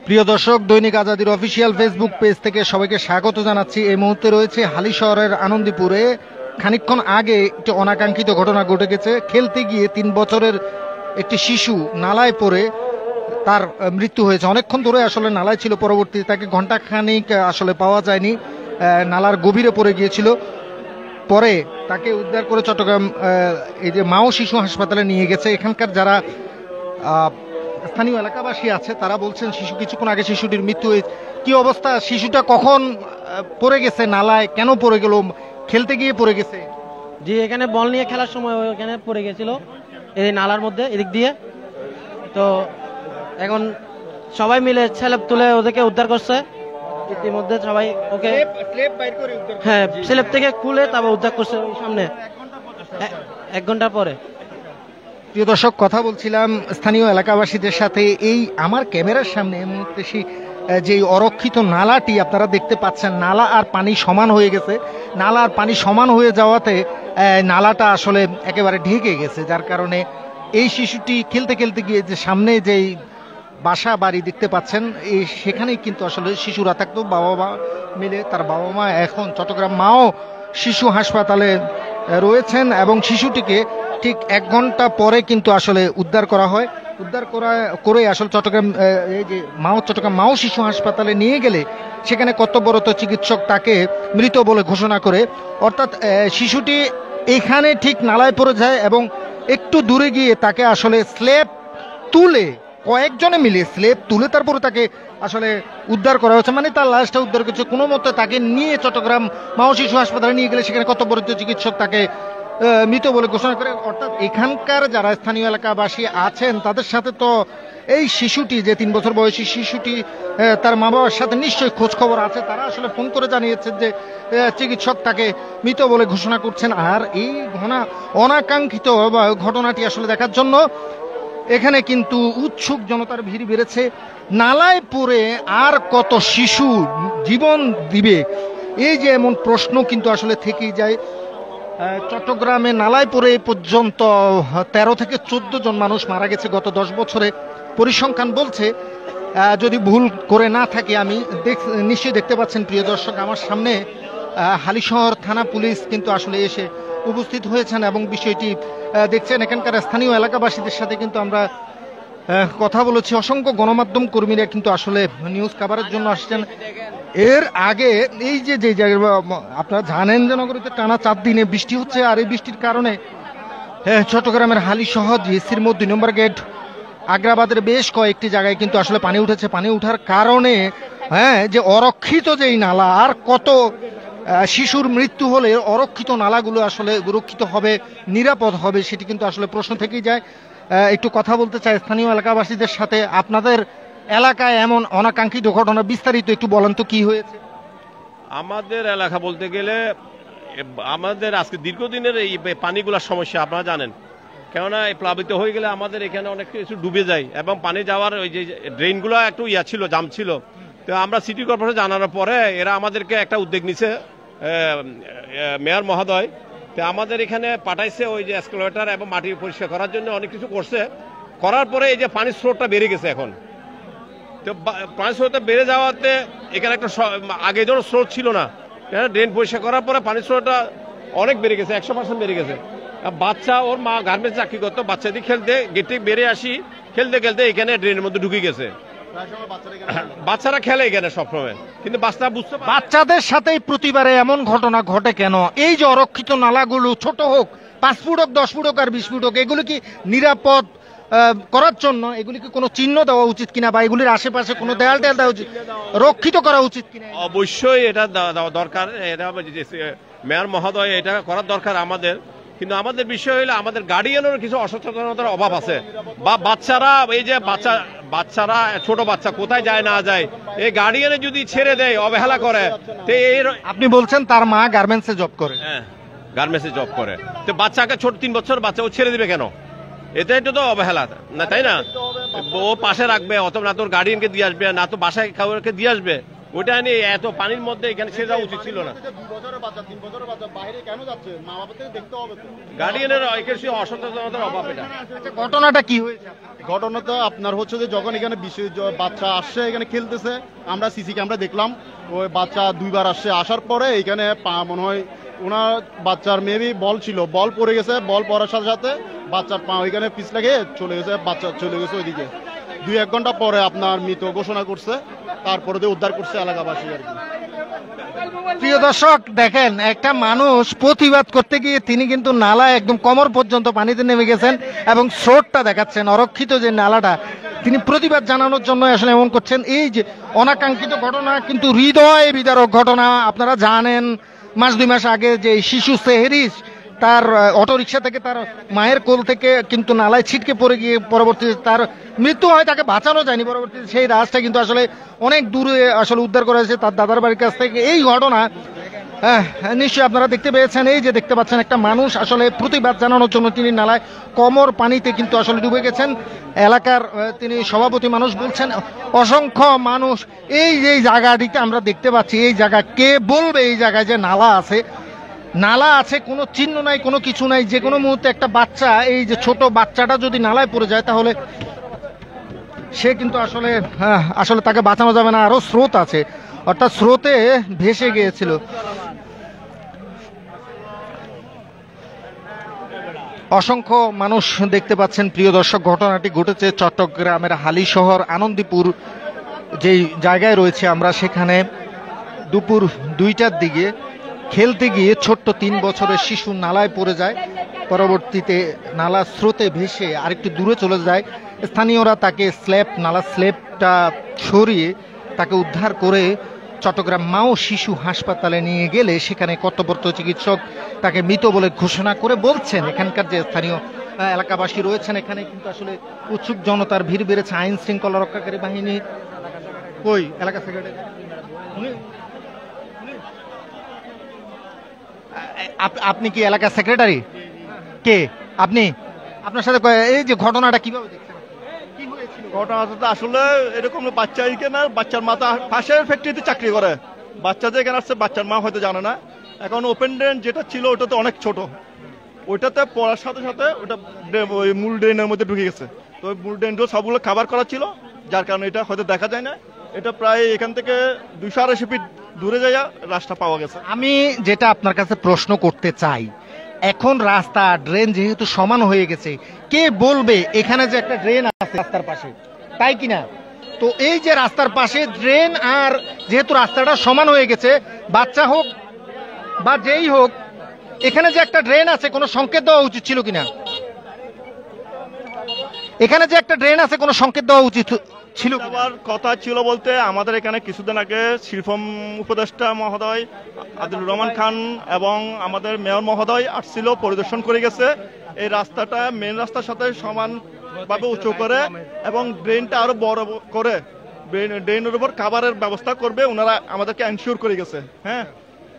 প্রিয় দর্শক, দৈনিক আজাদীর অফিসিয়াল ফেসবুক পেজ থেকে সবাইকে স্বাগত জানাচ্ছি। এই মুহূর্তে রয়েছে হালি শহরের আনন্দীপুরে। খানিকক্ষণ আগে একটি অনাকাঙ্ক্ষিত ঘটনা ঘটে গেছে। খেলতে গিয়ে 3 বছরের একটি শিশু নালায় পড়ে তার মৃত্যু হয়েছে। অনেকক্ষণ ধরে আসলে নালায় ছিল, পরবর্তীতে তাকে ঘন্টাখানিক আসলে পাওয়া যায়নি, নালার গভীরে পড়ে গিয়েছিল। পরে তাকে উদ্ধার করে চট্টগ্রাম এই যে মাও শিশু হাসপাতালে নিয়ে গেছে। এখানকার যারা স্থানীয় এলাকাবাসী আছে তারা বলছেন কিছুক্ষণ আগে শিশুটির মৃত্যু হয়েছে। কি অবস্থা, শিশুটা কখন পড়ে গেছে নালায়, কেন পড়ে গেল, খেলতে গিয়ে পড়ে গেছে? জি, এখানে বল নিয়ে খেলার সময় ওখানে পড়ে গেছিল এই নালার মধ্যে, এদিক দিয়ে। তো এখন সবাই মিলে স্লেব তুলে ওদেরকে উদ্ধার করছে। ইতিমধ্যে সবাই ওকে হ্যাঁ স্লেব থেকে খুলে তারপর উদ্ধার করছে ওই সামনে 1 ঘন্টা পরে। প্রিয় দর্শক, কথা বলছিলাম স্থানীয় এলাকাবাসীদের সাথে। এই আমার ক্যামেরার সামনে এই মুহূর্তে যে অরক্ষিত নালাটি আপনারা দেখতে পাচ্ছেন, নালা আর পানি সমান হয়ে গেছে। নালা আর পানি সমান হয়ে যাওয়াতে নালাটা আসলে একেবারে ঢেকে গেছে, যার কারণে এই শিশুটি খেলতে খেলতে গিয়ে যে সামনে যেই বাসা বাড়ি দেখতে পাচ্ছেন সেখানেই কিন্তু আসলে শিশুরা থাকতো। বাবা মা মিলে, তার বাবা মা এখন চট্টগ্রাম মাও শিশু হাসপাতালে রয়েছেন এবং শিশুটিকে ঠিক 1 ঘন্টা পরে কিন্তু আসলে উদ্ধার করা হয়। উদ্ধার করে আসলে চট্টগ্রাম এই যে চট্টগ্রাম মাও শিশু হাসপাতালে নিয়ে গেলে সেখানে কর্তব্যরত চিকিৎসক তাকে মৃত বলে ঘোষণা করে। অর্থাৎ শিশুটি এখানে ঠিক নালায় পড়ে যায় এবং একটু দূরে গিয়ে তাকে আসলে স্লেব তুলে, কয়েকজনে মিলে স্লেব তুলে তারপরে তাকে আসলে উদ্ধার করা হয়েছে। মানে তার লাশটা উদ্ধার করেছে কোনো মতে। তাকে নিয়ে চট্টগ্রাম মাও শিশু হাসপাতালে নিয়ে গেলে সেখানে কর্তব্যরত চিকিৎসক তাকে মৃত বলে ঘোষণা করে। অর্থাৎ এখানকার যারা স্থানীয় এলাকাবাসী আছেন তাদের সাথে তো এই শিশুটি, যে 3 বছর বয়সী শিশুটি, তার মা বাবার সাথে নিশ্চয়ই খোঁজ খবর আছে। তারা আসলে ফোন করে জানিয়েছেন যে চিকিৎসক তাকে মৃত বলে ঘোষণা করছেন। আর এই অনাকাঙ্ক্ষিত ঘটনাটি আসলে দেখার জন্য এখানে কিন্তু উৎসুক জনতার ভিড় বেড়েছে। নালায় পড়ে আর কত শিশু জীবন দিবে, এই যে এমন প্রশ্ন কিন্তু আসলে থেকেই যায়। চট্টগ্রামে নালায় পড়ে এই পর্যন্ত 13 থেকে 14 জন মানুষ মারা গেছে গত 10 বছরে, পরিসংখ্যান বলছে। যদি ভুল করে না থাকি, আমি নিশ্চয়ই দেখতে পাচ্ছেন প্রিয় দর্শক আমার সামনে হালিশহর থানা পুলিশ কিন্তু আসলে এসে উপস্থিত হয়েছেন এবং বিষয়টি দেখছেন। এখানকার স্থানীয় এলাকাবাসীদের সাথে কিন্তু আমরা কথা বলেছি। অসংখ্য গণমাধ্যম কর্মীরা কিন্তু আসলে নিউজ কাভারের জন্য আসছেন। এর আগে এই যে জায়গায় আপনারা জানেন যে নগরীতে টানা 4 দিনে বৃষ্টি হচ্ছে, আর এই বৃষ্টির কারণে চট্টগ্রামের হালিশহর জিএসির মধ্যে 2 নম্বর গেট, আগ্রাবাদের বেশ কয়েকটি জায়গায় কিন্তু আসলে পানি উঠেছে। পানি উঠার কারণে যে অরক্ষিত যেই নালা, আর কত শিশুর মৃত্যু হলে অরক্ষিত নালাগুলো আসলে সুরক্ষিত হবে, নিরাপদ হবে, সেটি কিন্তু আসলে প্রশ্ন থেকেই যায়। একটু কথা বলতে চাই স্থানীয় এলাকাবাসীদের সাথে। আপনাদের এলাকায় এমন অনাকাঙ্ক্ষিত ঘটনা বিস্তারিত একটু বলেন তো, কি হয়েছে? আমাদের এলাকা বলতে গেলে আমাদের আজকে দীর্ঘদিনের এই পানিগুলোর সমস্যা আপনারা জানেন। কেননা প্লাবিত হয়ে গেলে আমাদের এখানে অনেক কিছু ডুবে যায় এবং পানি যাওয়ার ওই যে ড্রেনগুলো একটু ছিল, জাম ছিল। তো আমরা সিটি কর্পোরেশন জানানোর পরে এরা আমাদেরকে একটা উদ্যোগ নিছে, মেয়র মহোদয়। তো আমাদের এখানে পাঠাইছে ওই যে এক্সকাভেটর এবং মাটি পরিষ্কার করার জন্য অনেক কিছু করছে। করার পরে এই যে পানির স্রোতটা বেড়ে গেছে এখন। তো পানির স্রোতটা বেড়ে যাওয়াতে এখানে একটা আগে যেন স্রোত ছিল না, ড্রেন পরিষ্কার করার পরে পানির স্রোতটা অনেক বেড়ে গেছে, 100% বেড়ে গেছে। বাচ্চা, ওর মা গার্মেন্টস চাকরি করতো, বাচ্চা দিয়ে খেলতে গেটে বেড়ে আসি, খেলতে খেলতে এখানে ড্রেনের মধ্যে ঢুকে গেছে। বাচ্চারা খেলে এখানে সবসময়, কিন্তু বাচ্চাদের সাথে প্রতিবারে এমন ঘটনা ঘটে কেন? এই যে অরক্ষিত নালাগুলো, ছোট হোক, 5 ফুট হোক, 10 ফুট হোক আর 20 ফুট হোক, এগুলো কি নিরাপদ করার জন্য এগুলিকে কোনো চিহ্ন দেওয়া উচিত কিনা, বা এগুলির আশেপাশে কোনো দেয়াল দেওয়া উচিত, রক্ষিত করা উচিত কিনা? অবশ্যই এটা দেওয়া দরকার। এটা মেয়র মহোদয় এটা করার দরকার আমাদের। কিন্তু আমাদের বিষয় হলো আমাদের গার্ডিয়ানের কিছু অসচেতনতার অভাব আছে। বা বাচ্চারা, এই যে বাচ্চারা ছোট বাচ্চা কোথায় যায় না যায়, এই গার্ডিয়ানে যদি ছেড়ে দেয়, অবহেলা করে। আপনি বলছেন তার মা গার্মেন্টসে জব করে? হ্যাঁ, গার্মেন্টসে জব করে। তো বাচ্চাকে ছোট 3 বছর বাচ্চা ও ছেড়ে দিবে কেন? এটাই তো অবহেলা না, তাই না? ও পাশে রাখবে, অথবা না তোর গার্ডিয়ানকে দিয়ে আসবে, না তো বাসায় কাউকে দিয়ে আসবে। ওটা নিয়ে এত পানির মধ্যে এখানে সে যাওয়া উচিত ছিল না। 2 বছরের বাচ্চা 3 বছরের বাচ্চা বাইরে কেন যাচ্ছে? মা বাবা থেকে দেখতে হবে তো। গার্ডিয়ানের একের অসচেতনতার অভাব এটা। আচ্ছা, ঘটনাটা কি হয়েছে? ঘটনা তো আপনার হচ্ছে যে যখন এখানে বাচ্চা আসছে এখানে খেলতেছে, আমরা সিসি ক্যামেরা দেখলাম ওই বাচ্চা 2 বার আসছে, আসার পরে এখানে মনে হয় ওনার বাচ্চার মেবি বল ছিল, বল পড়ে গেছে, বল পড়ার সাথে সাথে বাচ্চার পা ওইখানে পিছ লেগে চলে গেছে, বাচ্চা চলে গেছে ওইদিকে। 2-1 ঘন্টা পরে আপনার মৃত ঘোষণা করছে, তারপরে দিয়ে উদ্ধার করছে এলাকাবাসী আর কি। প্রিয় দর্শক দেখেন, একটা মানুষ প্রতিবাদ করতে গিয়ে তিনি কিন্তু নালায় একদম কোমর পর্যন্ত পানিতে নেমে গেছেন এবং স্রোতটা দেখাচ্ছেন, অরক্ষিত যে নালাটা তিনি প্রতিবাদ জানানোর জন্য আসলে এমন করছেন। এই যে অনাকাঙ্ক্ষিত ঘটনা, কিন্তু হৃদয় বিদারক ঘটনা। আপনারা জানেন 1-2 মাস আগে যে শিশু সেহরিস তার অটোরিকশা থেকে তার মায়ের কোল থেকে কিন্তু নালায় ছিটকে পড়ে গিয়ে পরবর্তীতে তার মৃত্যু হয়, তাকে বাঁচানো যায়নি। পরবর্তীতে সেই রাজটা কিন্তু আসলে অনেক দূরে আসলে উদ্ধার করা হয়েছে তার দাদার বাড়ির কাছ থেকে। এই ঘটনা নিশ্চয়ই আপনারা দেখতে পেয়েছেন। এই যে দেখতে পাচ্ছেন একটা মানুষ আসলে প্রতিবাদ জানানোর জন্য তিনি নালায় কোমর পানিতে কিন্তু আসলে ডুবে গেছেন। এলাকার তিনি সভাপতি মানুষ বলছেন অসংখ্য মানুষ এই যে জায়গাটিতে আমরা দেখতে পাচ্ছি, এই জায়গা কে বলবে এই জায়গায় যে নালা আছে, নালা আছে, কোনো চিহ্ন নাই, কোনো কিছু নাই। যে কোনো মুহূর্তে একটা বাচ্চা, এই যে ছোট বাচ্চাটা যদি নালায় পড়ে যায় তাহলে সে কিন্তু আসলে আসলে তাকে বাঁচানো যাবে না। আরো স্রোত আছে, অর্থাৎ স্রোতে ভেসে গিয়েছিল। অসংখ্য মানুষ দেখতে পাচ্ছেন প্রিয় দর্শক। ঘটনাটি ঘটেছে চট্টগ্রামের হালিশহর আনন্দীপুর যেই জায়গায় রয়েছে আমরা, সেখানে দুপুর 2টার দিকে খেলতে গিয়ে ছোট্ট 3 বছরের শিশু নালায় পড়ে যায়। পরবর্তীতে নালা স্রোতে ভেসে আরেকটু দূরে চলে যায়। স্থানীয়রা তাকে নালা স্ল্যাবটা সরিয়ে তাকে উদ্ধার করে চট্টগ্রাম মা ও শিশু হাসপাতালে নিয়ে গেলে সেখানে কর্তব্যরত চিকিৎসক তাকে মৃত বলে ঘোষণা করে বলছেন। এখানকার যে স্থানীয় এলাকাবাসী রয়েছেন, এখানে কিন্তু আসলে উৎসুক জনতার ভিড় বেড়েছে। আইন শৃঙ্খলা রক্ষাকারী বাহিনী কই এলাকা সেক্রেটারি, আপনি কি এলাকা সেক্রেটারি? কে আপনি? আপনার সাথে এই যে ঘটনাটা কিভাবে দেখছেন? ঘটনাটা আসলে এরকম, বাচ্চা এখানে বাচ্চার মাথা পাশের ফ্যাক্টরিতে চাকরি করে, বাচ্চা যে এখানে আসছে বাচ্চার মা হয়তো জানে না। এখন ওপেন ড্রেন যেটা ছিল ওটা তো অনেক ছোট, ওইটাতে পড়ার সাথে সাথে ওটা ওই মূল ড্রেনের মধ্যে ঢুকে গেছে। তো ওই মূল ড্রেনগুলো সবগুলো খাবার করা ছিল, যার কারণে এটা হয়তো দেখা যায় না। এটা প্রায় এখান থেকে 280 ফিট দূরে যাইয়া রাস্তা পাওয়া গেছে। আমি যেটা আপনার কাছে প্রশ্ন করতে চাই, এখন রাস্তা ড্রেন যেহেতু সমান হয়ে গেছে, কে বলবে এখানে যে একটা ড্রেন আছে রাস্তার পাশে, তাই কিনা? তো এই যে রাস্তার পাশে ড্রেন, আর যেহেতু রাস্তাটা সমান হয়ে গেছে, বাচ্চা হোক বা যেই হোক, এখানে যে একটা ড্রেন আছে কোনো সংকেত দেওয়া উচিত ছিল কিনা? এখানে যে একটা ড্রেন আছে কোনো সংকেত দেওয়া উচিত ছিল? আবার কথা ছিল বলতে, আমাদের এখানে কিছুদিন আগে শিল্পম উপদেষ্টা মহোদয় আদিলুর রহমান খান এবং আমাদের মেয়র মহোদয় আসছিল, পরিদর্শন করে গেছে। এই রাস্তাটা মেন রাস্তার সাথে সমানভাবে উঁচু করে এবং ড্রেনটা আরো বড় করে ড্রেনের উপর খাবারের ব্যবস্থা করবে, ওনারা আমাদেরকে এনশিওর করে গেছে। হ্যাঁ,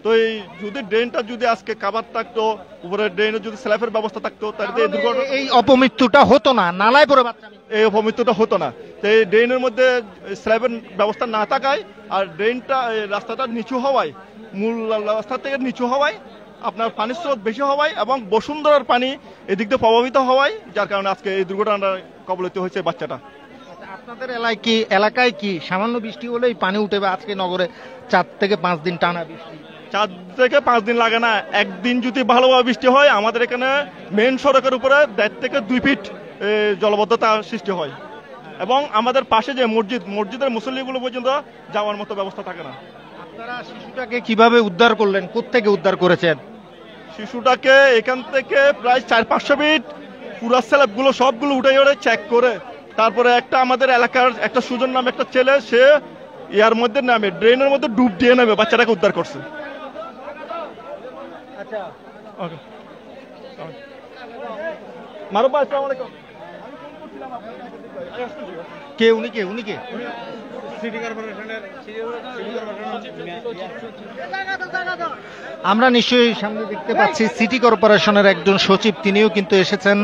তো এই যদি ড্রেনটা যদি আজকে খাবার থাকতো, উপরে ড্রেনে যদি স্ল্যাবের ব্যবস্থা থাকতো, তাহলে এই দুর্ঘটনা, এই অপমৃত্যুটা হতো না, নালায় পড়ে বাচ্চা এই অপমৃত্যুটা হতো না। তো এই ড্রেনের মধ্যে স্ল্যাবের ব্যবস্থা না থাকায় আর ড্রেনটা রাস্তাটা নিচু হওয়ায়, মূল রাস্তা থেকে নিচু হওয়ায়, আপনার পানির স্রোত বেশি হওয়ায় এবং বসুন্ধরার পানি এদিক দিয়ে প্রভাবিত হওয়ায়, যার কারণে আজকে এই দুর্ঘটনাটা কবলিত হয়েছে বাচ্চাটা। আপনাদের এলাকায় কি সামান্য বৃষ্টি হলেই পানি উঠে? আজকে নগরে 4 থেকে 5 দিন টানা বৃষ্টি। 4 থেকে 5 দিন লাগে না, একদিন যদি ভালোভাবে বৃষ্টি হয় আমাদের এখানে মেন সড়কের উপরে 1.5 থেকে 2 ফিট জলবদ্ধতা সৃষ্টি হয় এবং আমাদের পাশে যে মসজিদের মুসল্লিগুলো পর্যন্ত যাওয়ার মতো ব্যবস্থা থাকে না। আপনারা শিশুটাকে কিভাবে উদ্ধার করলেন? কোত্থেকে উদ্ধার করেছেন? শিশুটাকে এখান থেকে প্রায় 400-500 ফিট পুরা স্ল্যাবগুলো সবগুলো উঠে চেক করে, তারপরে একটা আমাদের এলাকার একটা সুজন নামে একটা ছেলে, সে ইয়ার মধ্যে নামে ড্রেনের মধ্যে ডুব দিয়ে নেমে বাচ্চাটাকে উদ্ধার করছে। আচ্ছা, ওকে, মারুফ ভাই, আসসালামু আলাইকুম। কে উনি? কে আমরা নিশ্চয়ই সামনে দেখতে পাচ্ছি সিটি কর্পোরেশনের একজন সচিব, তিনিও কিন্তু এসেছেন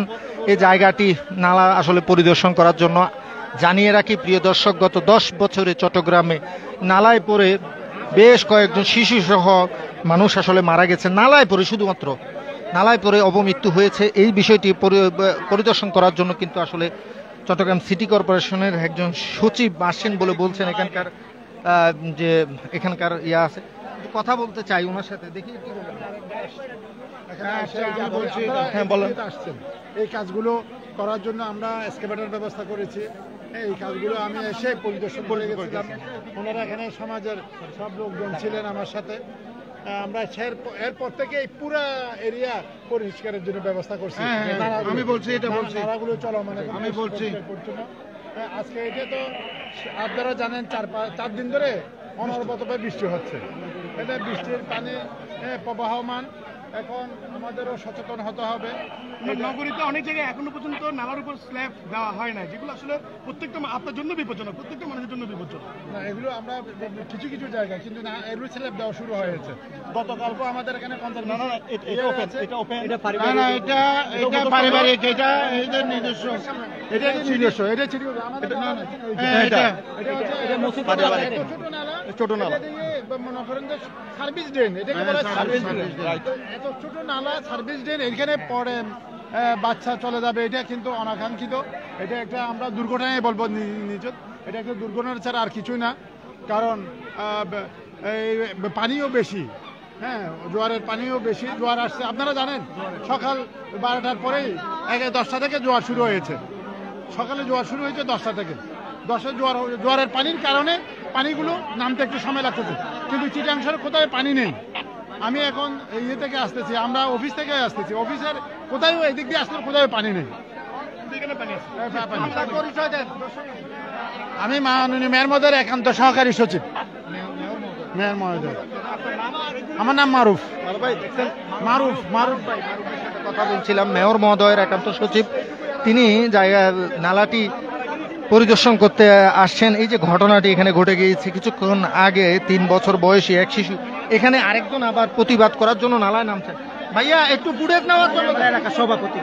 এই জায়গাটি নালা আসলে পরিদর্শন করার জন্য। জানিয়ে রাখি প্রিয় দর্শক, গত 10 বছরে চট্টগ্রামে নালায় পড়ে বেশ কয়েকজন শিশু সহ মানুষ আসলে মারা গেছে। নালায় পড়ে, শুধুমাত্র নালায় পড়ে অবমৃত্যু হয়েছে। এই বিষয়টি পরিদর্শন করার জন্য কিন্তু আসলে চট্টগ্রাম সিটি কর্পোরেশনের একজন সচিব আসছেন বলে বলছেন। এখানকার যে এখানকার আছে, কথা বলতে চাই ওনার সাথে, দেখি কি বলেন। হ্যাঁ বলেন। এই কাজগুলো করার জন্য আমরা এক্সকাভেটর ব্যবস্থা করেছি। এই কাজগুলো আমি এসে পরিদর্শন করে গেছিলাম। ওনারা এখানে সমাজের সব লোকজন ছিলেন আমার সাথে। আমরা এরপর থেকে এই পুরা এরিয়া পরিষ্কারের জন্য ব্যবস্থা করছি। আমি বলছি, এটা বলছি, নালাগুলো চলো মানে আমি বলছি আজকে এটা তো আপনারা জানেন 4 দিন ধরে অনবরতভাবে বৃষ্টি হচ্ছে। এটা বৃষ্টির পানি প্রবাহমান। এখন আমাদেরও সচেতন হতে হবে। নগরীতে অনেক জায়গায় এখনো পর্যন্ত নালার উপর স্ল্যাব দেওয়া হয় না, যেগুলো আসলে প্রত্যেকটা আপনার জন্য বিপজ্জনক, প্রত্যেকটা মানুষের জন্য বিপজ্জনক। না, এগুলো আমরা কিছু কিছু জায়গায় কিন্তু না, এগুলো স্ল্যাব দেওয়া শুরু হয়েছে। গতকালকে আমাদের এখানে পারিবারিক, এটা এদের নিজস্ব, এটা নিজস্ব, এটা ছিল ছোট নালা মনে করেন যে সার্ভিস ড্রেন, এটাকে বলে সার্ভিস ড্রেন। এত ছোট নালা সার্ভিস ড্রেন, এখানে পড়ে বাচ্চা চলে যাবে, এটা কিন্তু অনাকাঙ্ক্ষিত। এটা একটা আমরা দুর্ঘটনায় বলবো নিজত, এটা একটা দুর্ঘটনা ছাড়া আর কিছুই না। কারণ এই পানিও বেশি, হ্যাঁ জোয়ারের পানিও বেশি। জোয়ার আসছে, আপনারা জানেন সকাল 12টার পরেই 10টা থেকে জোয়ার শুরু হয়েছে। সকালে জোয়ার শুরু হয়েছে 10টা থেকে। 10টায় জোয়ারের পানির কারণে পানিগুলো নামতে একটু সময় লাগতেছে, কিন্তু চিটাংশের কোথায় পানি নেই। আমি এখন ইয়ে থেকে আসতেছি, আমরা অফিস থেকে আসতেছি, অফিসের কোথায় এদিক দিয়ে আসলে কোথায় পানি নেই। আমি মাননীয় মেয়র মহোদয়ের একান্ত সহকারী সচিব, মেয়র মহোদয়। আমার নাম মারুফ ভাই। কথা বলছিলাম মেয়র মহোদয়ের একান্ত সচিব, তিনি নালাটি পরিদর্শন করতে আসছেন। এই যে ঘটনাটি এখানে ঘটে গিয়েছে কিছুক্ষণ আগে, 3 বছর বয়সী এক শিশু, এখানে আরেকজন আবার প্রতিবাদ করার জন্য নালায় নামছেন। ভাইয়া একটু বুড়েক নেওয়ার জন্য, এলাকার সভাপতি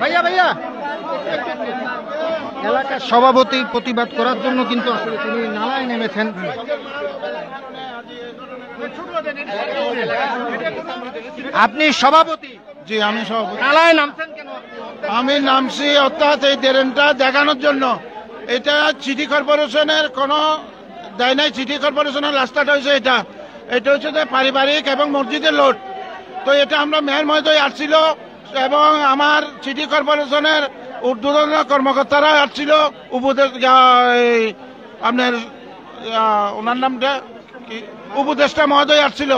ভাইয়া এলাকার সভাপতি প্রতিবাদ করার জন্য কিন্তু আসলে তিনি নালায় নেমেছেন। আপনি সভাপতি? জি, আমি সভাপতি। নালায় নামছেন কেন? আমি নামছি অর্থাৎ এই ড্রেনটা দেখানোর জন্য। এটা সিটি কর্পোরেশনের কোনো দেয় নাই, সিটি কর্পোরেশনের রাস্তাটা হয়েছে এটা হচ্ছে যে পারিবারিক এবং মসজিদের লোড। তো এটা আমরা মেয়র মহোদয় আসছিল এবং আমার সিটি কর্পোরেশনের ঊর্ধ্বতন কর্মকর্তারা আসছিল, আপনার ওনার নামটা উপদেষ্টা মহোদয় আসছিল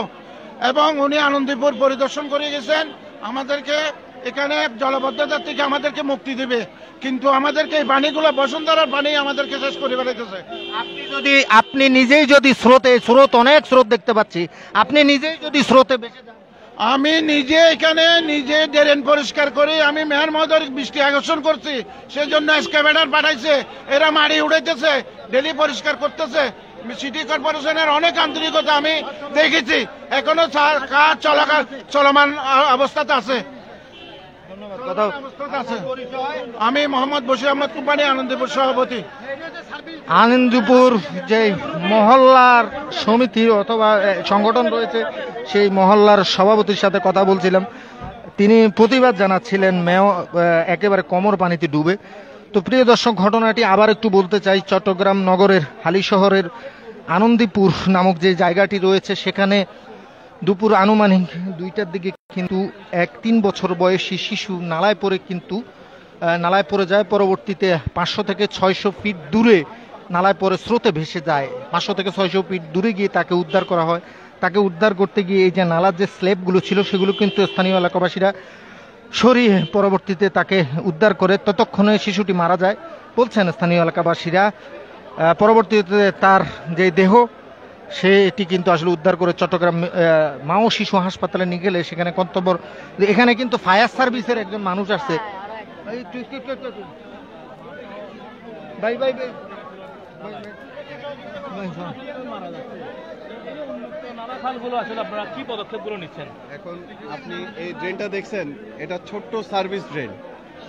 এবং উনি আনন্দপুর পরিদর্শন করে গেছেন। আমাদেরকে এখানে জলবদ্ধতার থেকে আমাদেরকে মুক্তি দেবে, কিন্তু আমাদেরকে এই পানিগুলো বসুন্ধরার পানি আমাদেরকে শেষ করে ফেলাইতেছে। আপনি নিজেই যদি অনেক স্রোত দেখতে পাচ্ছি, আপনি নিজেই যদি স্রোতে বেঁচে যান। আমি নিজে এখানে ড্রেন পরিষ্কার করি, আমি মেয়র মহোদয়ের দৃষ্টি আকর্ষণ করছি, সেজন্য এক্সকাভেটর পাঠাইছে, এরা মাটি উড়াইতেছে, ডেলি পরিষ্কার করতেছে। সিটি কর্পোরেশনের অনেক আন্তরিকতা আমি দেখেছি, এখনো কাজ চলমান অবস্থাতে আছে। আমি মোহাম্মদ বশির আহমদ কোম্পানি, আনন্দপুর সভাপতি। আনন্দপুর যে মহল্লার সমিতি অথবা সংগঠন রয়েছে, সেই মহল্লার সভাপতির সাথে কথা বলছিলাম। তিনি প্রতিবাদ জানাচ্ছিলেন মেয় একেবারে কোমর পানিতে ডুবে। তো প্রিয় দর্শক, ঘটনাটি আবার একটু বলতে চাই। চট্টগ্রাম নগরের হালি শহরের আনন্দপুর নামক যে জায়গাটি রয়েছে, সেখানে দুপুর আনুমানিক 2টার দিকে কিন্তু এক 3 বছর বয়সী শিশু নালায় পড়ে যায়। পরবর্তীতে 500 থেকে 600 ফিট দূরে নালায় পড়ে স্রোতে ভেসে যায়। 500 থেকে 600 ফিট দূরে গিয়ে তাকে উদ্ধার করা হয়। তাকে উদ্ধার করতে গিয়ে এই যে নালার যে স্ল্যাবগুলো ছিল, সেগুলো কিন্তু স্থানীয় এলাকাবাসীরা সরিয়ে পরবর্তীতে তাকে উদ্ধার করে। ততক্ষণে শিশুটি মারা যায় বলছেন স্থানীয় এলাকাবাসীরা। পরবর্তীতে তার যে দেহ, সেটি কিন্তু আসলে উদ্ধার করে চট্টগ্রাম মা ও শিশু হাসপাতালে নিয়ে গেলে সেখানে কর্তব্য, এখানে কিন্তু ফায়ার সার্ভিসের একজন মানুষ আসছে। আপনারা কি পদক্ষেপগুলো নিচ্ছেন? এখন আপনি এই ড্রেনটা দেখছেন, এটা ছোট্ট সার্ভিস ড্রেন,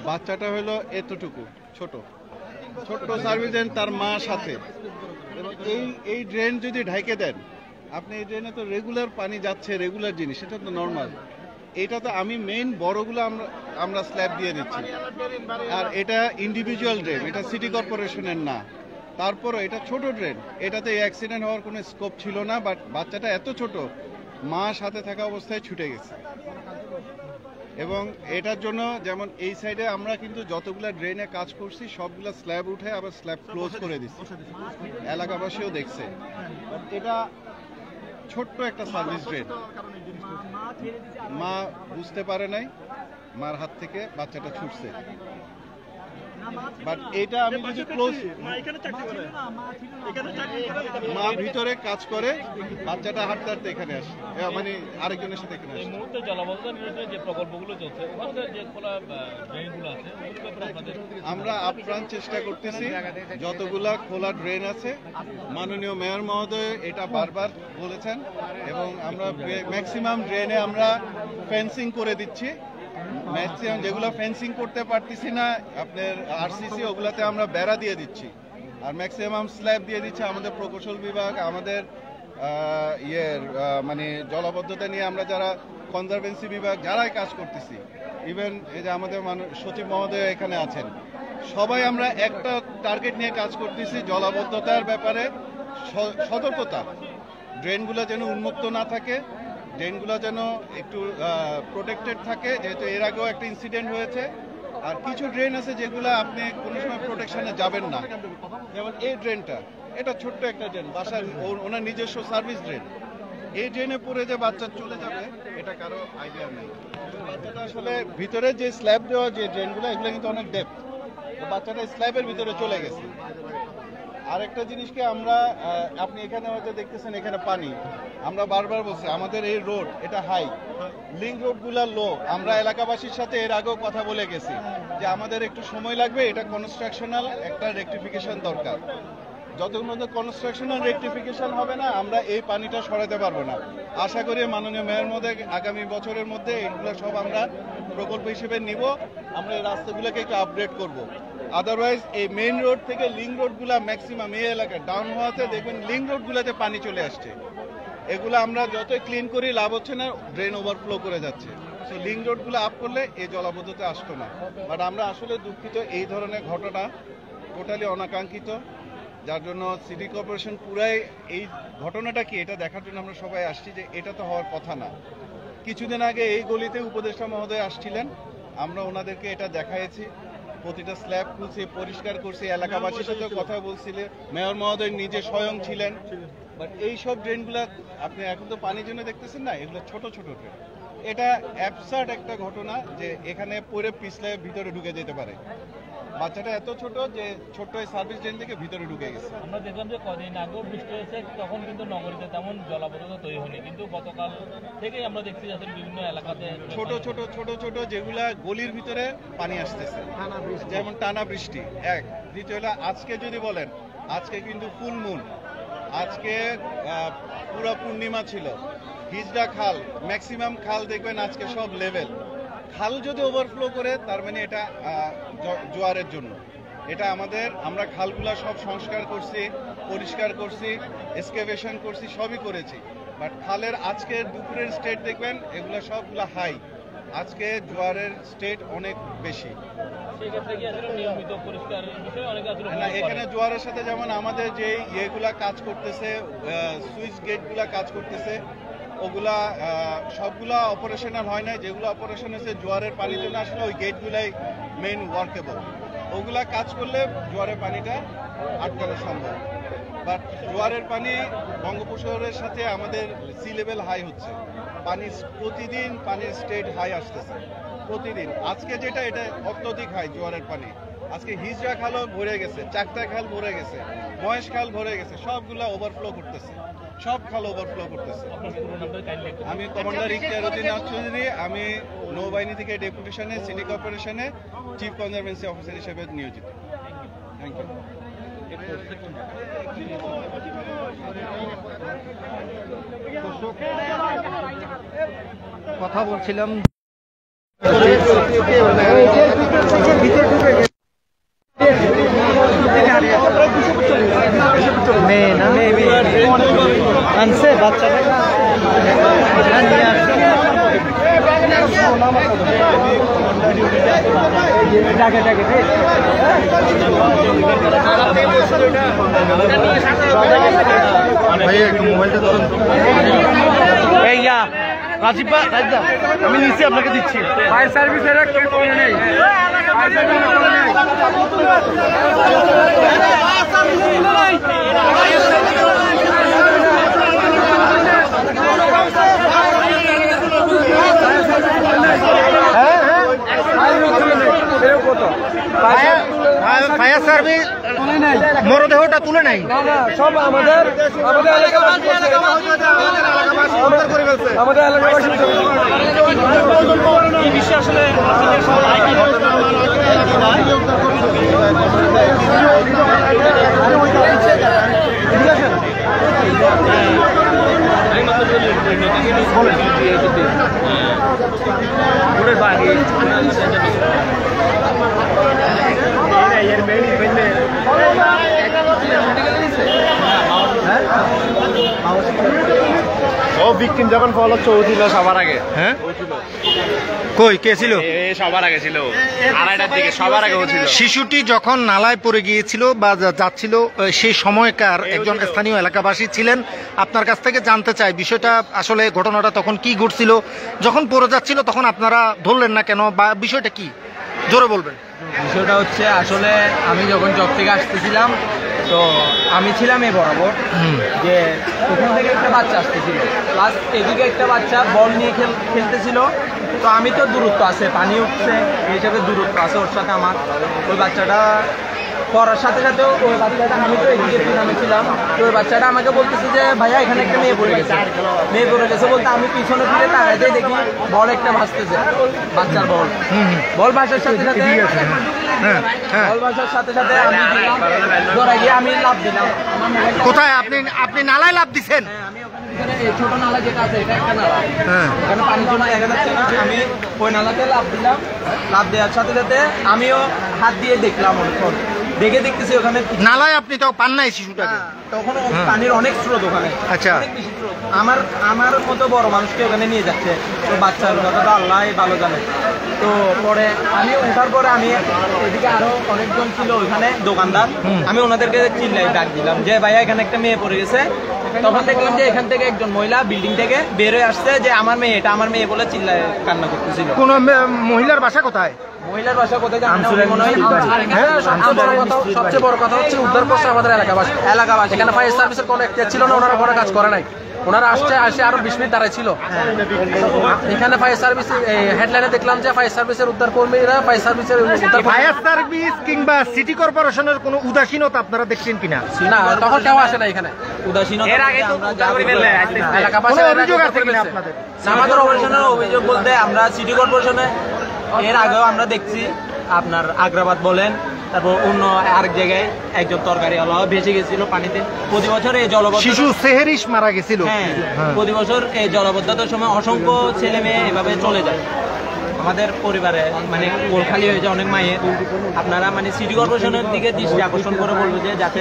বাচ্চাটা হলো এতটুকু ছোট, ছোট্ট সার্ভিস ড্রেন তার মা সাথে, এবং এই ড্রেন যদি ঢাইকে দেন, আপনি এই ড্রেনে তো রেগুলার পানি যাচ্ছে, রেগুলার জিনিস, সেটা তো নর্মাল। এটা তো আমি মেইন বড়গুলো আমরা স্ল্যাব দিয়ে দিচ্ছি, আর এটা ইন্ডিভিজুয়াল ড্রেন, এটা সিটি কর্পোরেশনের না। তারপরও এটা ছোট ড্রেন, এটাতে অ্যাক্সিডেন্ট হওয়ার কোনো স্কোপ ছিল না, বাট বাচ্চাটা এত ছোট, মা সাথে থাকা অবস্থায় ছুটে গেছে। এবং এটার জন্য যেমন এই সাইডে আমরা কিন্তু যতগুলা ড্রেনে কাজ করছি সবগুলা স্ল্যাব উঠে আবার স্ল্যাব ক্লোজ করে দিচ্ছি, এলাকাবাসীও দেখছে। এটা ছোট্ট একটা সার্ভিস ড্রেন, মা বুঝতে পারে নাই, মার হাত থেকে বাচ্চাটা ছুটছে। বাট এটা আমি যদি ক্লোজ, মা ভিতরে কাজ করে, বাচ্চাটা হাঁটতে হাঁটতে এখানে আসে, মানে আরেকজনের সাথে এখানে আসে। আমরা আপ্রাণ চেষ্টা করতেছি, যতগুলা খোলা ড্রেন আছে, মাননীয় মেয়র মহোদয় এটা বারবার বলেছেন, এবং আমরা ম্যাক্সিমাম ড্রেনে আমরা ফেন্সিং করে দিচ্ছি। ম্যাক্সিমাম যেগুলো ফেন্সিং করতে পারতেছি না আপনার আরসিসি, ওগুলাতে আমরা বেড়া দিয়ে দিচ্ছি, আর ম্যাক্সিমাম স্ল্যাব দিয়ে দিচ্ছে আমাদের প্রকৌশল বিভাগ, আমাদের মানে জলাবদ্ধতা নিয়ে আমরা যারা কনজারভেন্সি বিভাগ যারাই কাজ করতেছি, ইভেন এই যে আমাদের সচিব মহোদয় এখানে আছেন, সবাই আমরা একটা টার্গেট নিয়ে কাজ করতেছি, জলাবদ্ধতার ব্যাপারে সতর্কতা, ড্রেনগুলো যেন উন্মুক্ত না থাকে, ড্রেনগুলো যেন একটু প্রোটেক্টেড থাকে, যেহেতু এর আগেও একটা ইনসিডেন্ট হয়েছে। আর কিছু ড্রেন আছে যেগুলো আপনি কোনো সময় প্রোটেকশনে যাবেন না, যেমন এই ড্রেনটা, এটা ছোট্ট একটা ড্রেন, বাসার ওনার নিজস্ব সার্ভিস ড্রেন, এই ড্রেনে পড়ে যে বাচ্চা চলে যাবে এটা কারো আইডিয়া নেই। বাচ্চাটা আসলে ভিতরে যে স্ল্যাব দেওয়া যে ড্রেনগুলো, এগুলো কিন্তু অনেক ডেপথ, তো বাচ্চাটা স্ল্যাবের ভিতরে চলে গেছে। আরেকটা জিনিসকে আমরা, আপনি এখানে হয়তো দেখতেছেন এখানে পানি, আমরা বারবার বলছি আমাদের এই রোড এটা হাই, লিঙ্ক রোডগুলা লো। আমরা এলাকাবাসীর সাথে এর আগেও কথা বলে গেছি যে আমাদের একটু সময় লাগবে, এটা কনস্ট্রাকশনাল একটা রেকটিফিকেশন দরকার। যতক্ষণ পর্যন্ত কনস্ট্রাকশনাল রেকটিফিকেশন হবে না, আমরা এই পানিটা সরাতে পারবো না। আশা করি মাননীয় মেয়র মধ্যে আগামী বছরের মধ্যে এগুলো সব আমরা প্রকল্প হিসেবে নিব, আমরা এই রাস্তাগুলোকে একটু আপডেট করব। আদারওয়াইজ এই মেইন রোড থেকে লিঙ্ক রোডগুলা ম্যাক্সিমাম এই এলাকায় ডাউন হওয়াতে দেখবেন লিঙ্ক রোডগুলোতে পানি চলে আসছে, এগুলো আমরা যতই ক্লিন করি লাভ হচ্ছে না, ড্রেন ওভারফ্লো করে যাচ্ছে। সো লিঙ্ক রোডগুলো আপ করলে এই জলাবদ্ধতা আসতো না। বাট আমরা আসলে দুঃখিত, এই ধরনের ঘটনা টোটালি অনাকাঙ্ক্ষিত, যার জন্য সিটি কর্পোরেশন পুরাই এই ঘটনাটা কি এটা দেখার জন্য আমরা সবাই আসছি, যে এটা তো হওয়ার কথা না। কিছুদিন আগে এই গলিতে উপদেষ্টা মহোদয় আসছিলেন, আমরা ওনাদেরকে এটা দেখাইছি, প্রতিটা স্ল্যাব খুলছি, পরিষ্কার করছি, এলাকাবাসীর সাথে কথা বলছিলেন, মেয়র মহোদয় নিজে স্বয়ং ছিলেন। বাট এই সব ড্রেনগুলা আপনি এখন তো পানির জন্য দেখতেছেন না, এগুলো ছোট ছোট ড্রেন। এটা অ্যাবসার্ড একটা ঘটনা যে এখানে পরে পিছলে ভিতরে ঢুকে যেতে পারে। বাচ্চাটা এত ছোট যে ছোট্ট সার্ভিস ড্রেন থেকে ভিতরে ঢুকে গেছে। আমরা দেখলাম যে কদিন আগেও বৃষ্টি হয়েছে, তখন কিন্তু নগরীতে তেমন জলাবদ্ধতা তৈরি হয়নি, কিন্তু গতকাল থেকেই আমরা দেখছি যাদের বিভিন্ন এলাকাতে ছোট ছোট ছোট ছোট যেগুলা গলির ভিতরে পানি আসতেছে, যেমন টানা বৃষ্টি। এক, দ্বিতীয় হলো আজকে যদি বলেন, আজকে কিন্তু ফুল মুন, আজকে পুরো পূর্ণিমা ছিল, হিজড়া খাল, ম্যাক্সিমাম খাল দেখবেন আজকে সব লেভেল। খাল যদি ওভারফ্লো করে তার মানে এটা জোয়ারের জন্য। এটা আমরা খালগুলা সব সংস্কার করছি, পরিষ্কার করছি, এক্সকেভেশন করছি, সবই করেছি। বাট খালের আজকের দুপুরের স্টেট দেখবেন এগুলো সবগুলা হাই, আজকে জোয়ারের স্টেট অনেক বেশি। না, এখানে জোয়ারের সাথে যেমন আমাদের যে ইয়েগুলা কাজ করতেছে, সুইচ গেটগুলা কাজ করতেছে, ওগুলা সবগুলা অপারেশনাল হয় না। যেগুলো অপারেশন হয়েছে জোয়ারের পানির জন্য আসলে ওই গেটগুলাই মেইন ওয়ার্কেবল, ওগুলা কাজ করলে জোয়ারের পানিটা আটকানো সম্ভব। বাট জোয়ারের পানি বঙ্গোপসাগরের সাথে আমাদের সি লেভেল হাই হচ্ছে, প্রতিদিন পানির স্টেট হাই আসতেছে প্রতিদিন। আজকে যেটা এটা অত্যধিক হাই জোয়ারের পানি। আজকে হিজড়া খালও ভরে গেছে, চাকদা খাল ভরে গেছে, মহেশ খাল ভরে গেছে, সবগুলা ওভারফ্লো করতেছে, সব খাল ওভারফ্লো করতেছে। আমি কমান্ডার ইখতিয়ারউদ্দিন চৌধুরী, আমি নৌবাহিনী থেকে ডেপুটেশনে সিটি কর্পোরেশনে চিফ কনজারভেন্সি অফিসার হিসেবে নিয়োজিত। Thank you. কথা বলছিলাম মেয়ে না আনছে বাচ্চাটা রাজীব ভাই আমি নিচ্ছি আপনাকে দিচ্ছি ফায়ার সার্ভিসের নেই ফায়ার সার্ভিস মরদেহটা তুলে নাই সব আমাদের এলাকাবাসী এই বিষয়ে আসলে ও ভিকটিম যখন ফলো চৌছিল সবার আগে। হ্যাঁ কই কে ছিল? সবার আগে ছিল, 2:30টার দিকে সবার আগে ছিল। শিশুটি যখন নালায় পড়ে গিয়েছিল বা যাচ্ছিল সেই সময়কার একজন স্থানীয় এলাকাবাসী ছিলেন। আপনার কাছ থেকে জানতে চাই বিষয়টা আসলে ঘটনাটা তখন কি ঘটছিল, যখন পড়ে যাচ্ছিল তখন আপনারা ধরলেন না কেন, বা বিষয়টা কি জোরে বলবেন? বিষয়টা হচ্ছে আসলে আমি যখন জব থেকে আসতেছিলাম তো আমি ছিলাম এই বরাবর যে ওখান থেকে একটা বাচ্চা আসতেছিল, প্লাস এদিকে একটা বাচ্চা বল নিয়ে খেলতেছিল। তো আমি তো দূরত্ব আছে, পানি উঠছে এই হিসাবে দূরত্ব আছে ওর সাথে আমার। ওই বাচ্চাটা পড়ার সাথে সাথেও ওই বাচ্চাটা, আমি তো এদিকে পিছনে ছিলাম, তো ওই বাচ্চাটা আমাকে বলতেছে যে ভাইয়া এখানে একটা মেয়ে পড়ে গেছে। মেয়ে পড়ে গেছে বলতে আমি পিছনে ফিরে তাকাইতে দেখি বল একটা ভাসতেছে, বাচ্চার বল ভাসার সাথে সাথে বল ভাসার সাথে সাথে আমি দিলাম ধরে গিয়ে আমি লাফ দিলাম। কোথায় আপনি নালায় লাফ দিচ্ছেন? ছোট নালা যেটা আছে এটা একটা নালা, এখানে পানির জন্য দেখা যাচ্ছে না। আমি ওই নালাতে লাফ দিলাম, লাফ দেওয়ার সাথে সাথে আমিও হাত দিয়ে দেখলাম, অনেকক্ষণ দেখতেছি ওখানে নালায় আপনি তো পান নাই শিশুটাকে, তখন পানির অনেক স্রোত ওখানে। আচ্ছা, অনেক বেশি স্রোত। আমার মতো বড় মানুষকে ওখানে নিয়ে যাচ্ছে, তো বাচ্চার কথা তো আল্লাহ ভালো জানে। তো পরে আমি ওঠার পরে আমি এদিকে আরো অনেকজন ছিল ওইখানে দোকানদার, আমি ওনাদেরকে চিল্লাই ডাক দিলাম যে ভাইয়া এখানে একটা মেয়ে পড়ে গেছে। তখন দেখলাম যে এখান থেকে একজন মহিলা বিল্ডিং থেকে বের হয়ে আসছে যে আমার মেয়ে, এটা আমার মেয়ে বলে চিল্লাই কান্না করতেছিল। কোন মহিলার বাসা কোথায়? মহিলার বাসা কোথায় সবচেয়ে বড় কথা হচ্ছে উদ্ধার করছে আমাদের এলাকাবাসী। এখানে ফায়ার সার্ভিসের কোনো একটা ছিল না, ওনারা কোনো কাজ করে নাই। ওনারা আসে আরো 20 মিনিট দাঁড়ায় ছিল এখানে ফায়ার সার্ভিস। হেডলাইনে দেখলাম যে ফায়ার সার্ভিসের উদ্ধার কর্মীরা ফায়ার সার্ভিস কিংবা সিটি কর্পোরেশনের কোনো উদাসীনতা আপনারা দেখছেন কিনা? না, তখন কেউ আসে না এখানে উদাসীনতা। এর আগে তো এলাকাবাসীর অভিযোগ আছে কিনা আপনাদের? আমাদের অভিযোগ বলতে আমরা সিটি কর্পোরেশনে এর আগেও আমরা দেখছি, আপনার আগ্রাবাদ বলেন, তারপর অন্য আরেক জায়গায় একজন তরকারি আলো ভেসে গেছিল পানিতে। প্রতি বছর এই জলবদ্ধতা, শিশু সেহেরিস মারা গেছিল। হ্যাঁ, প্রতি বছর এই জলবদ্ধতার সময় অসংখ্য ছেলে মেয়ে এভাবে চলে যায় আমাদের পরিবারে, মানে কোল খালি হয়ে যায় অনেক মায়ের। আপনারা মানে সিটি কর্পোরেশনের দিকে দৃষ্টি আকর্ষণ করে বলবো যে যাতে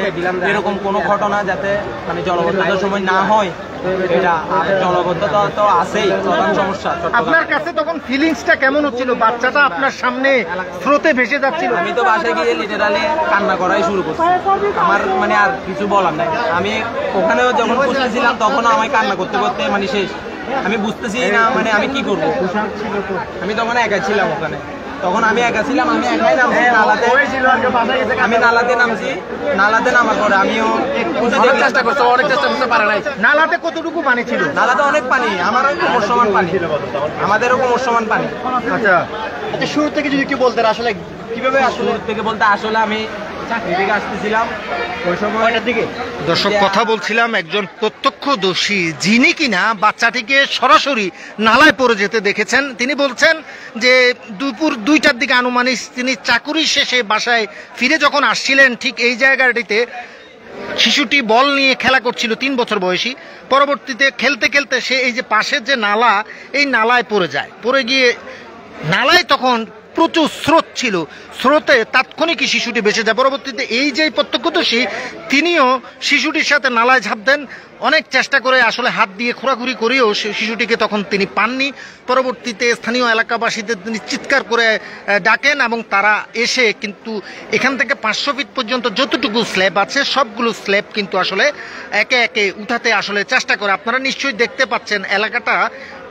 এরকম কোনো ঘটনা যাতে মানে জলবদ্ধতার সময় না হয়। এটা জলবদ্ধতা তো আছেই প্রধান সমস্যা। আপনার কাছে তখন ফিলিংসটা কেমন হচ্ছিল? বাচ্চাটা আপনার সামনে স্রোতে ভেসে যাচ্ছিল। আমি তো বাসায় গিয়ে লিটারালি কান্না করাই শুরু করছি, আমার মানে আর কিছু বলার নাই। আমি ওখানেও যখন বসেছিলাম তখন আমি কান্না করতে করতে মানে শেষ, আমি বুঝতেছি না মানে আমি কি করবো। আমি তখন একা ছিলাম ওখানে, তখন আমি একা ছিলাম, আমি একাই নামছি নালাতে। আমি নালাতে নামছি, নালাতে নামার পরে আমিও অনেক চেষ্টা করতে পারে নাই। নালাতে কতটুকু পানি ছিল? নালাতে অনেক পানি, আমার কোমর সমান পানি, আমাদেরও কোমর সমান পানি। আচ্ছা, শুরু থেকে যদি কি বলতেন আসলে কিভাবে? শুরু থেকে বলতে আসলে আমি চাকরি থেকে আসতেছিলাম ওই সময়টার দিকে। দর্শক, কথা বলছিলাম একজন প্রত্যক্ষদর্শী যিনি কিনা বাচ্চাটিকে সরাসরি নালায় পড়ে যেতে দেখেছেন। তিনি বলছেন যে দুপুর 2টার দিকে আনুমানিক তিনি চাকুরি শেষে বাসায় ফিরে যখন আসছিলেন, ঠিক এই জায়গাটিতে শিশুটি বল নিয়ে খেলা করছিল, 3 বছর বয়সী। পরবর্তীতে খেলতে খেলতে সে এই যে পাশের যে নালা, এই নালায় পড়ে যায়। পড়ে গিয়ে নালায় তখন প্রচুর স্রোত ছিল, স্রোতে তাৎক্ষণিকই শিশুটি বেঁচে যায়। পরবর্তীতে এই যে প্রত্যক্ষদর্শী তিনিও শিশুটির সাথে নালায় ঝাঁপ দেন, অনেক চেষ্টা করে আসলে হাত দিয়ে খোঁড়াখুড়ি করেও শিশুটিকে তখন তিনি পাননি। পরবর্তীতে স্থানীয় এলাকাবাসীদের তিনি চিৎকার করে ডাকেন এবং তারা এসে কিন্তু এখান থেকে 500 ফিট পর্যন্ত যতটুকু স্ল্যাব আছে সবগুলো স্ল্যাব কিন্তু আসলে একে একে উঠাতে আসলে চেষ্টা করে। আপনারা নিশ্চয়ই দেখতে পাচ্ছেন এলাকাটা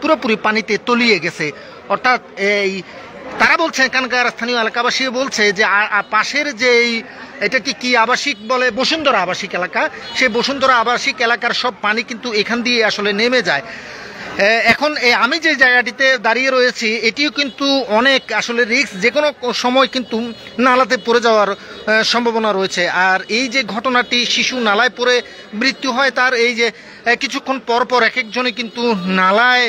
পুরোপুরি পানিতে তলিয়ে গেছে। অর্থাৎ এই তারা বলছে, এখানকার স্থানীয় এলাকাবাসী বলছে যে পাশের যে এটা কি আবাসিক বলে, বসুন্ধরা আবাসিক এলাকা, সেই বসুন্ধরা আবাসিক এলাকার সব পানি কিন্তু এখান দিয়ে আসলে নেমে যায়। এখন আমি যে জায়গাটিতে দাঁড়িয়ে রয়েছি এটিও কিন্তু অনেক আসলে রিস্ক, যে কোনো সময় কিন্তু নালাতে পড়ে যাওয়ার সম্ভাবনা রয়েছে। আর এই যে ঘটনাটি, শিশু নালায় পড়ে মৃত্যু হয়, তার এই যে কিছুক্ষণ পর পর এক একজনে কিন্তু নালায়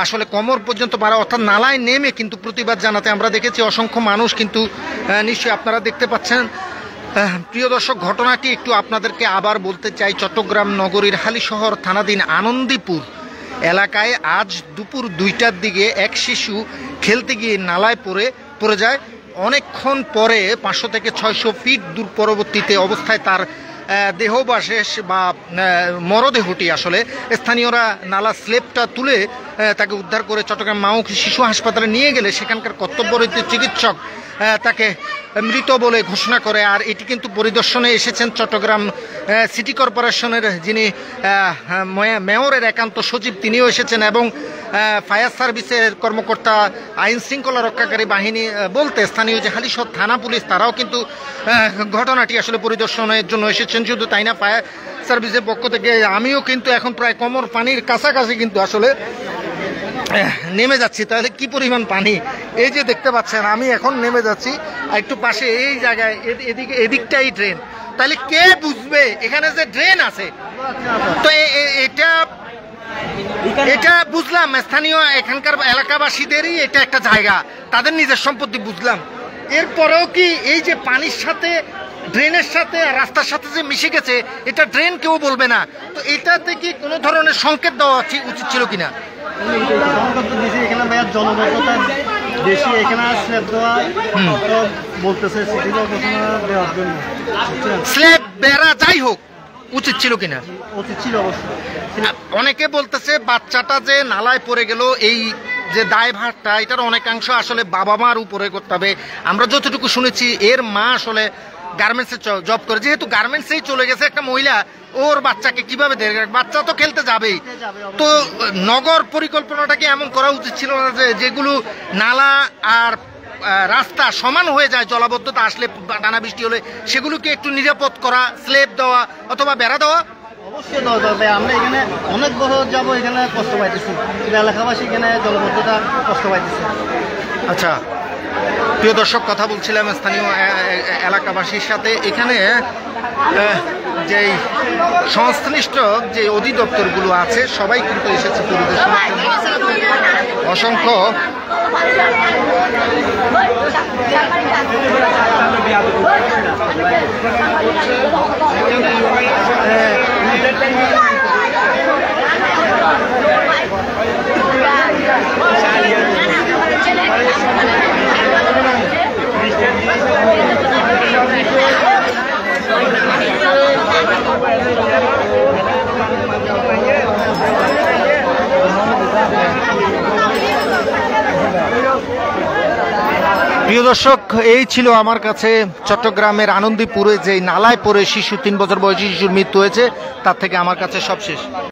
আসলে কোমর পর্যন্ত পারা, অর্থাৎ নালায় নেমে কিন্তু প্রতিবাদ জানাতে আমরা দেখেছি অসংখ্য মানুষ কিন্তু নিশ্চয়ই আপনারা দেখতে পাচ্ছেন। প্রিয় দর্শক, ঘটনাটি একটু আপনাদেরকে আবার বলতে চাই। চট্টগ্রাম নগরীর হালিশহর থানাধীন আনন্দীপুর এলাকায় আজ দুপুর 2টার দিকে এক শিশু খেলতে গিয়ে নালায় পড়ে যায়। অনেকক্ষণ পরে 500 থেকে 600 ফিট দূর পরবর্তীতে অবস্থায় তার দেহবাশেষ বা মরদেহটি আসলে স্থানীয়রা নালা স্লেবটা তুলে তাকে উদ্ধার করে চট্টগ্রাম মা ও শিশু হাসপাতালে নিয়ে গেলে সেখানকার কর্তব্যরত চিকিৎসক তাকে মৃত বলে ঘোষণা করে। আর এটি কিন্তু পরিদর্শনে এসেছেন চট্টগ্রাম সিটি কর্পোরেশনের যিনি মেয়রের একান্ত সচিব, তিনিও এসেছেন এবং ফায়ার সার্ভিসের কর্মকর্তা, আইন শৃঙ্খলা রক্ষাকারী বাহিনী বলতে স্থানীয় যে হালিশহর থানা পুলিশ, তারাও কিন্তু ঘটনাটি আসলে পরিদর্শনের জন্য এসেছেন। শুধু তাই না, ফায়ার সার্ভিসের পক্ষ থেকে আমিও কিন্তু এখন প্রায় কোমর পানির কাছাকাছি কিন্তু আসলে নেমে যাচ্ছি। তাহলে কি পরিমাণ পানি, এই যে দেখতে পাচ্ছেন আমি এখন নেমে যাচ্ছি একটু পাশে এই জায়গায়, এদিকটাই ড্রেন। তাহলে কে বুঝবে এখানে যে ড্রেন আছে? তো এটা বুঝলাম স্থানীয় এখানকার এলাকাবাসীদেরই এটা একটা জায়গা, তাদের নিজের সম্পত্তি বুঝলাম। এরপরেও কি এই যে পানির সাথে, ড্রেনের সাথে, রাস্তার সাথে যে মিশে গেছে, এটা ড্রেন কেউ বলবে না? তো এটাতে কি কোনো ধরনের সংকেত দেওয়া উচিত ছিল কিনা? এখানে ভাইয়ার জনবদ্ধতা বেশি, এখানে স্ল্যাব দেওয়া বলতেছে সিটি কর্পোরেশন দেওয়ার জন্য। স্ল্যাব বেড়া যাই হোক উচিত ছিল কিনা? উচিত ছিল অবশ্যই। অনেকে বলতেছে বাচ্চাটা যে নালায় পড়ে গেল, এই যে দায়ভারটা এটার অনেকাংশ আসলে বাবা মার উপরে করতে হবে। আমরা যতটুকু শুনেছি এর মা আসলে গার্মেন্টসে জব করে, যেহেতু গার্মেন্টসেই চলে গেছে একটা মহিলা, ওর বাচ্চাকে কিভাবে দেখবে? বাচ্চা তো খেলতে যাবেই। তো নগর পরিকল্পনাটাকে এমন করা উচিত ছিল না যে যেগুলো নালা আর রাস্তা সমান হয়ে যায় জলাবদ্ধতা আসলে, টানা বৃষ্টি হলে, সেগুলোকে একটু নিরাপদ করা, স্লেব দেওয়া অথবা বেড়া দেওয়া অবশ্যই দরকার। ভাই আমরা এখানে অনেক বছর যাবো, এখানে কষ্ট পাইতেছি, এলাকাবাসী এখানে জলবদ্ধতা কষ্ট পাইতেছে। আচ্ছা, প্রিয় দর্শক, কথা বলছিলাম স্থানীয় এলাকাবাসীর সাথে। এখানে যেই সংশ্লিষ্ট যে অধিদপ্তরগুলো আছে সবাই কিন্তু এসেছে পরিদর্শনের জন্য। অসংখ্য প্রিয় দর্শক, এই ছিল আমার কাছে চট্টগ্রামের আনন্দীপুরে যে নালায় পড়ে 3 বছর বয়সী শিশুর মৃত্যু হয়েছে, তার থেকে আমার কাছে সব শেষ।